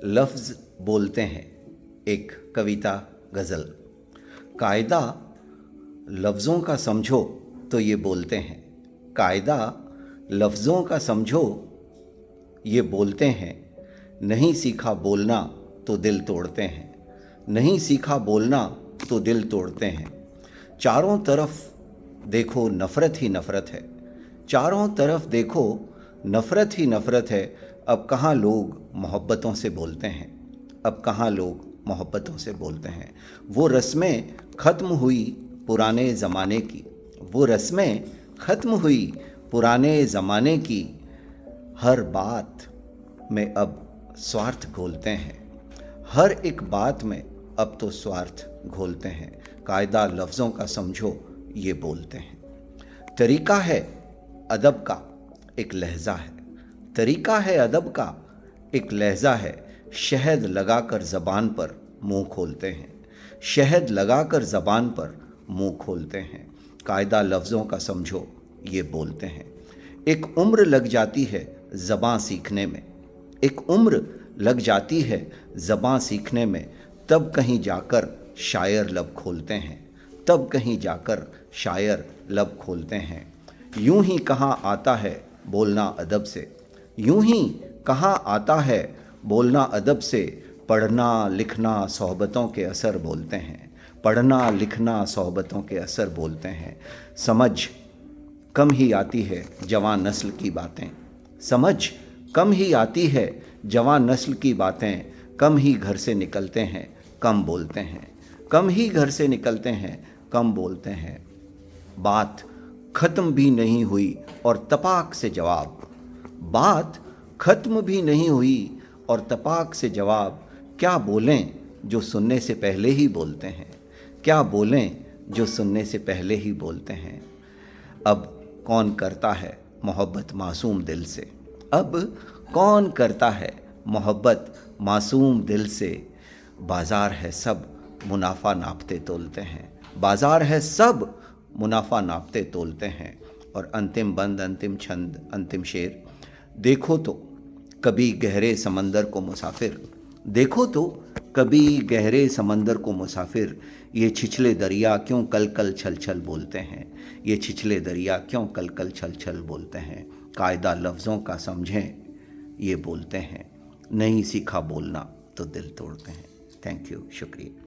लफ्ज़ बोलते हैं। एक कविता गज़ल। कायदा लफ्ज़ों का समझो तो ये बोलते हैं। कायदा लफ्ज़ों का समझो ये बोलते हैं। नहीं सीखा बोलना तो दिल तोड़ते हैं। नहीं सीखा बोलना तो दिल तोड़ते हैं। चारों तरफ देखो नफ़रत ही नफ़रत है। चारों तरफ देखो नफ़रत ही नफ़रत है। अब कहाँ लोग मोहब्बतों से बोलते हैं। अब कहाँ लोग मोहब्बतों से बोलते हैं। वो रस्में ख़त्म हुई पुराने ज़माने की। वो रस्में ख़त्म हुई पुराने ज़माने की। हर बात में अब स्वार्थ घोलते हैं। हर एक बात में अब तो स्वार्थ घोलते हैं। कायदा लफ्ज़ों का समझो ये बोलते हैं। तरीका है अदब का एक लहज़ा है। तरीका है अदब का एक लहज़ा है। शहद लगाकर ज़बान पर मुंह खोलते हैं। शहद लगाकर ज़बान पर मुंह खोलते हैं। कायदा लफ्ज़ों का समझो ये बोलते हैं। एक उम्र लग जाती है ज़बां सीखने में। एक उम्र लग जाती है ज़बां सीखने में। तब कहीं जाकर शायर लब खोलते हैं। तब कहीं जाकर शायर लब खोलते हैं। यूं ही कहाँ आता है बोलना अदब से। यूं ही कहाँ आता है बोलना अदब से। पढ़ना लिखना सोहबतों के असर बोलते हैं। पढ़ना लिखना सोहबतों के असर बोलते हैं। समझ कम ही आती है जवान नस्ल की बातें। समझ कम ही आती है जवान नस्ल की बातें। कम ही घर से निकलते हैं कम बोलते हैं। कम ही घर से निकलते हैं कम बोलते हैं। बात ख़त्म भी नहीं हुई और तपाक से जवाब। बात ख़त्म भी नहीं हुई और तपाक से जवाब। क्या बोलें जो सुनने से पहले ही बोलते हैं। क्या बोलें जो सुनने से पहले ही बोलते हैं। अब कौन करता है मोहब्बत मासूम दिल से। अब कौन करता है मोहब्बत मासूम दिल से। बाज़ार है सब मुनाफा नापते तोलते हैं। बाज़ार है सब मुनाफा नापते तोलते हैं। और अंतिम बंद अंतिम छंद अंतिम शेर। देखो तो कभी गहरे समंदर को मुसाफिर। देखो तो कभी गहरे समंदर को मुसाफिर। ये छिछले दरिया क्यों कल कल छल छल बोलते हैं। ये छिछले दरिया क्यों कल कल छल छल बोलते हैं। कायदा लफ्ज़ों का समझें ये बोलते हैं। नहीं सीखा बोलना तो दिल तोड़ते हैं। थैंक यू, शुक्रिया।